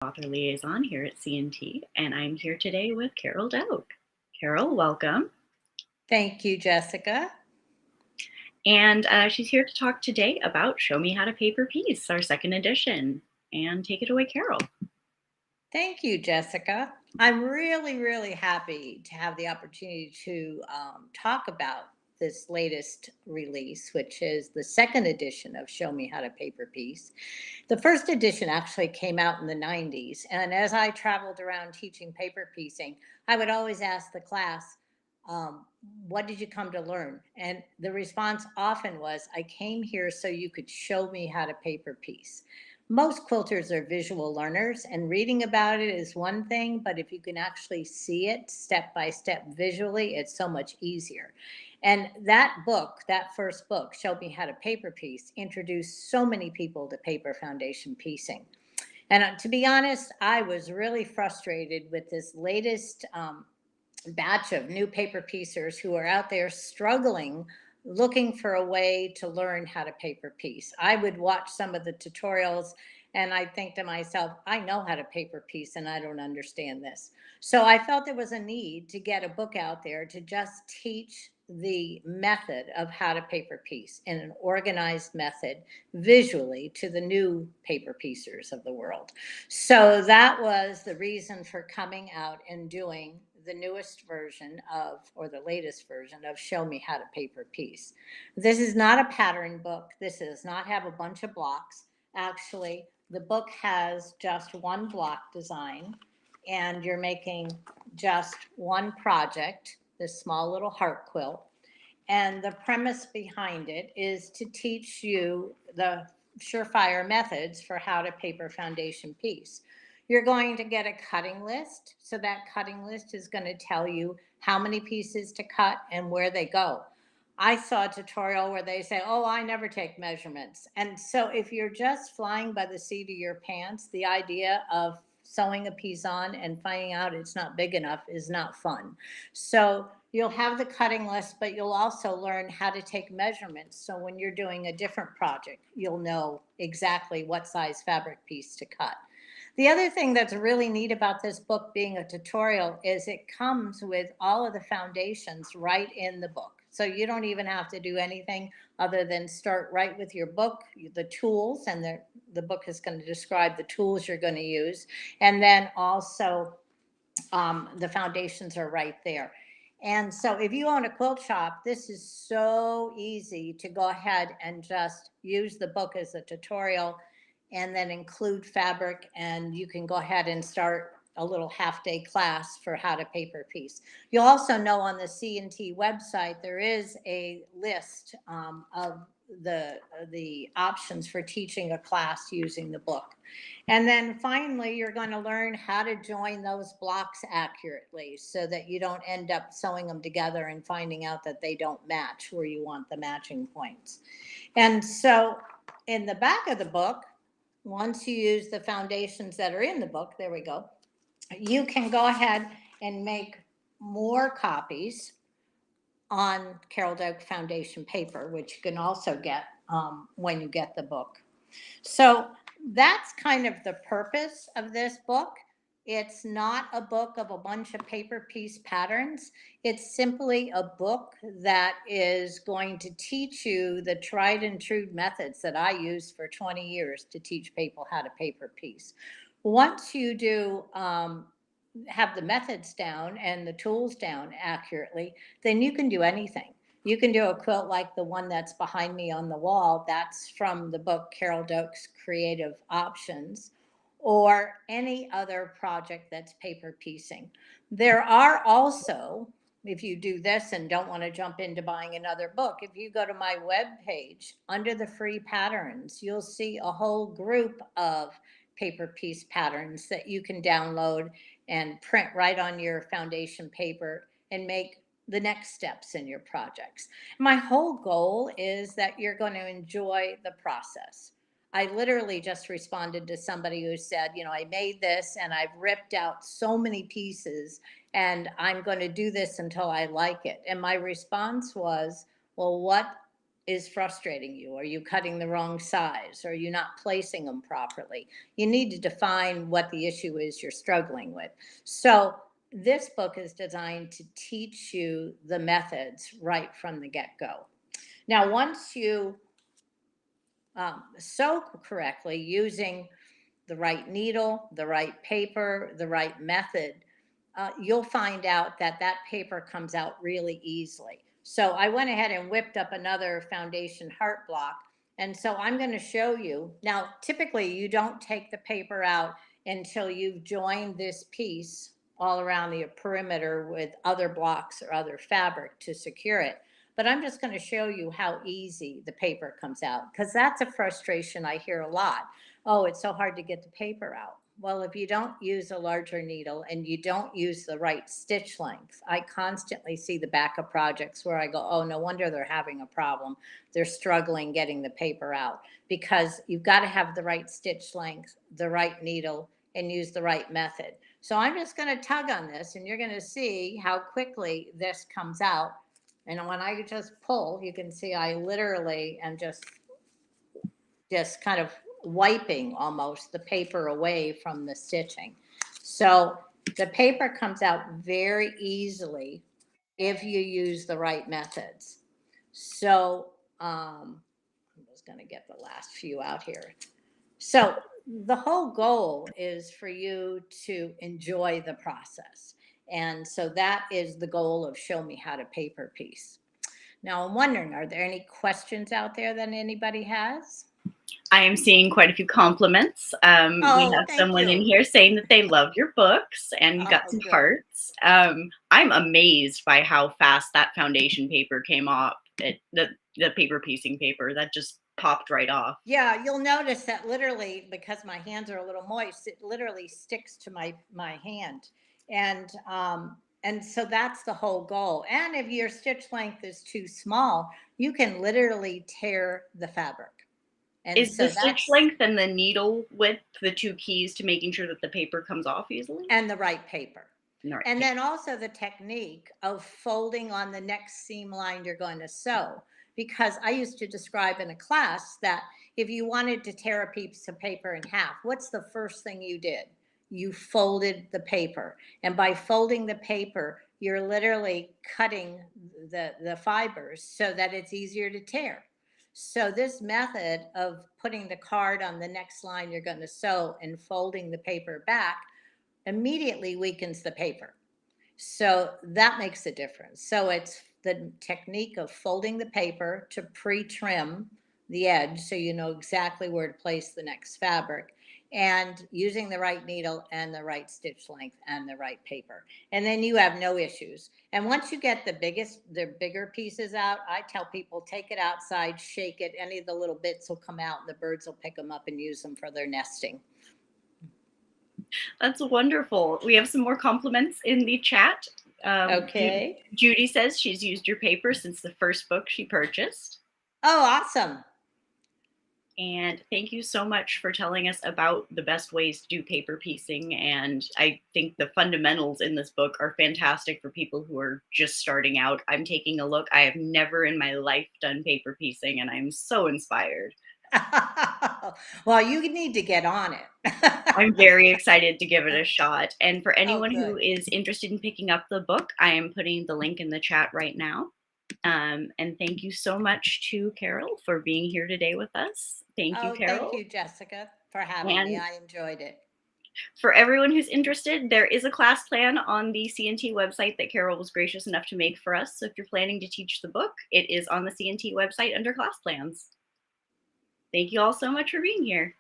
author liaison here at CNT, and I'm here today with Carol Doak. Carol, welcome. Thank you, Jessica. And she's here to talk today about Show Me How to Paper Piece, our second edition. And take it away, Carol. Thank you, Jessica. I'm really happy to have the opportunity to talk about this latest release, which is the second edition of Show Me How to Paper Piece. The first edition actually came out in the 90s. And as I traveled around teaching paper piecing, I would always ask the class, um, what did you come to learn? And the response often was, I came here so you could show me how to paper piece. Most quilters are visual learners, and reading about it is one thing, but if you can actually see it step by step visually, it's so much easier. And that book, that first book, Showed Me How to Paper Piece, introduced so many people to paper foundation piecing. And to be honest, I was really frustrated with this latest batch of new paper piecers who are out there struggling, looking for a way to learn how to paper piece. I would watch some of the tutorials and I think to myself, I know how to paper piece and I don't understand this. So I felt there was a need to get a book out there to just teach the method of how to paper piece in an organized method visually to the new paper piecers of the world. So that was the reason for coming out and doing the newest version of, or the latest version of Show Me How to Paper Piece. This is not a pattern book. This does not have a bunch of blocks. Actually, the book has just one block design, and you're making just one project, this small little heart quilt. And the premise behind it is to teach you the surefire methods for how to paper foundation piece. You're going to get a cutting list. So that cutting list is going to tell you how many pieces to cut and where they go. I saw a tutorial where they say, oh, I never take measurements. And so if you're just flying by the seat of your pants, the idea of sewing a piece on and finding out it's not big enough is not fun. So you'll have the cutting list, but you'll also learn how to take measurements. So when you're doing a different project, you'll know exactly what size fabric piece to cut. The other thing that's really neat about this book being a tutorial is it comes with all of the foundations right in the book. So you don't even have to do anything other than start right with your book, the tools, and the book is going to describe the tools you're going to use. And then also the foundations are right there. And so if you own a quilt shop, this is so easy to go ahead and just use the book as a tutorial and then include fabric, and you can go ahead and start a little half-day class for how to paper piece. You'll also know on the C&T website there is a list of the options for teaching a class using the book. And then finally, you're going to learn how to join those blocks accurately so that you don't end up sewing them together and finding out that they don't match where you want the matching points. And so in the back of the book, once you use the foundations that are in the book, there we go, you can go ahead and make more copies on Carol Doak foundation paper, which you can also get when you get the book. So that's kind of the purpose of this book. It's not a book of a bunch of paper piece patterns. It's simply a book that is going to teach you the tried and true methods that I used for 20 years to teach people how to paper piece. Once you do have the methods down and the tools down accurately, then you can do anything. You can do a quilt like the one that's behind me on the wall. That's from the book Carol Doak's Creative Options, or any other project that's paper piecing. There are also, if you do this and don't want to jump into buying another book, if you go to my web page under the free patterns, you'll see a whole group of paper piece patterns that you can download and print right on your foundation paper and make the next steps in your projects. My whole goal is that you're going to enjoy the process. I literally just responded to somebody who said, you know, I made this and I've ripped out so many pieces and I'm going to do this until I like it. And my response was, well, what is frustrating you? Are you cutting the wrong size? Are you not placing them properly? You need to define what the issue is you're struggling with. So, this book is designed to teach you the methods right from the get go. Now, once you sew correctly using the right needle, the right paper, the right method, you'll find out that that paper comes out really easily. So I went ahead and whipped up another foundation heart block. And so I'm going to show you. Now, typically, you don't take the paper out until you've joined this piece all around the perimeter with other blocks or other fabric to secure it. But I'm just going to show you how easy the paper comes out, because that's a frustration I hear a lot. Oh, it's so hard to get the paper out. Well, if you don't use a larger needle and you don't use the right stitch length, I constantly see the back of projects where I go, oh, no wonder they're having a problem. They're struggling getting the paper out, because you've got to have the right stitch length, the right needle, and use the right method. So I'm just going to tug on this, and you're going to see how quickly this comes out. And when I just pull, you can see I literally am just kind of wiping almost the paper away from the stitching. So the paper comes out very easily if you use the right methods. So I'm just going to get the last few out here. So the whole goal is for you to enjoy the process. And so that is the goal of Show Me How to Paper Piece. Now I'm wondering, are there any questions out there that anybody has? I am seeing quite a few compliments. We Oh, have thank someone in you. here saying that they love your books, and you got Oh, some good. hearts. I'm amazed by how fast that foundation paper came off. The paper piecing paper that just popped right off. Yeah, you'll notice that literally, because my hands are a little moist, it literally sticks to my hand, and so that's the whole goal. And if your stitch length is too small, you can literally tear the fabric, and Is the so stitch that's length and the needle width the two keys to making sure that the paper comes off easily? and the right paper. All right. And then also the technique of folding on the next seam line you're going to sew. Because I used to describe in a class that if you wanted to tear a piece of paper in half, what's the first thing you did? You folded the paper. And by folding the paper, you're literally cutting the fibers so that it's easier to tear. So, this method of putting the card on the next line you're going to sew and folding the paper back immediately weakens the paper. So that makes a difference. So it's the technique of folding the paper to pre-trim the edge so you know exactly where to place the next fabric, and using the right needle and the right stitch length and the right paper. And then you have no issues. And once you get the bigger pieces out, I tell people take it outside, shake it, any of the little bits will come out and the birds will pick them up and use them for their nesting. That's wonderful. We have some more compliments in the chat. Okay. Judy says she's used your paper since the first book she purchased. Oh, awesome. And thank you so much for telling us about the best ways to do paper piecing. And I think the fundamentals in this book are fantastic for people who are just starting out. I'm taking a look. I have never in my life done paper piecing, and I'm so inspired. Well, you need to get on it. I'm very excited to give it a shot. And for Oh, anyone who good. is interested in picking up the book, I am putting the link in the chat right now. And thank you so much to Carol for being here today with us. Thank you, Oh, thank Carol. you, Jessica, for having me. And I enjoyed it. for everyone who's interested, there is a class plan on the CNT website that Carol was gracious enough to make for us. So if you're planning to teach the book, it is on the CNT website under class plans. Thank you all so much for being here.